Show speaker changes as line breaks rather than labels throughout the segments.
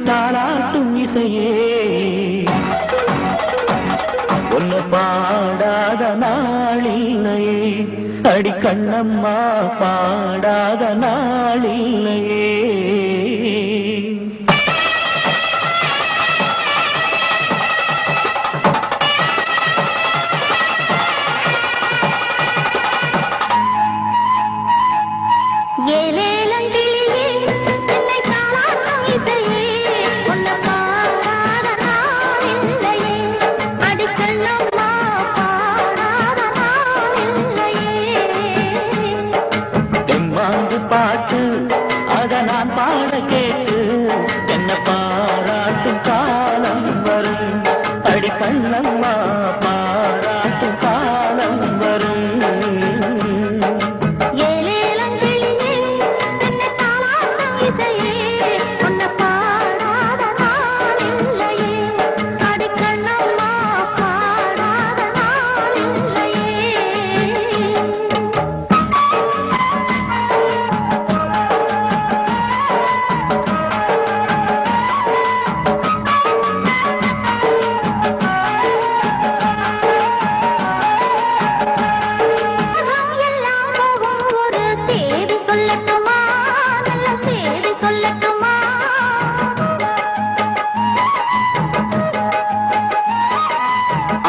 தாலாட்டும் இசையே ஒன்னு பாடாத நாளில்லையே அடி கண்ணம்மா பாடாத நாளில்லையே பாட்டு அத நான் பாட கேட்டு என்ன பாராட்டும் காலம் வரும் அடி கண்ணம்மா பாராட்டும் காலம் வரும்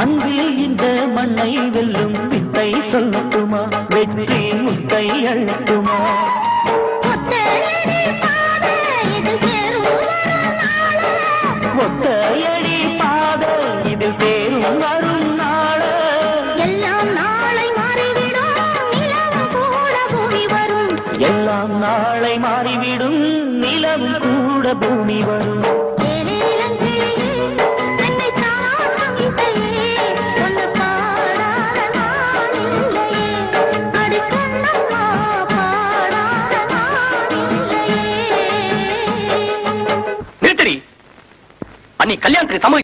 அன்பில் இந்த மண்ணை வெல்லும் வித்தை சொல்லட்டுமா வெற்றி முத்தை அழட்டுமா ஒத்தையடி பாத இதில் தேரும் வரும் நாள எல்லாம் நாளை மாறிவிடும் நிலவும் கூட பூமி வரும் எல்லாம் நாளை மாறிவிடும் நிலவும் கூட பூமி வரும்
அன்னி கல்யாணத்துக்கு சம்மதி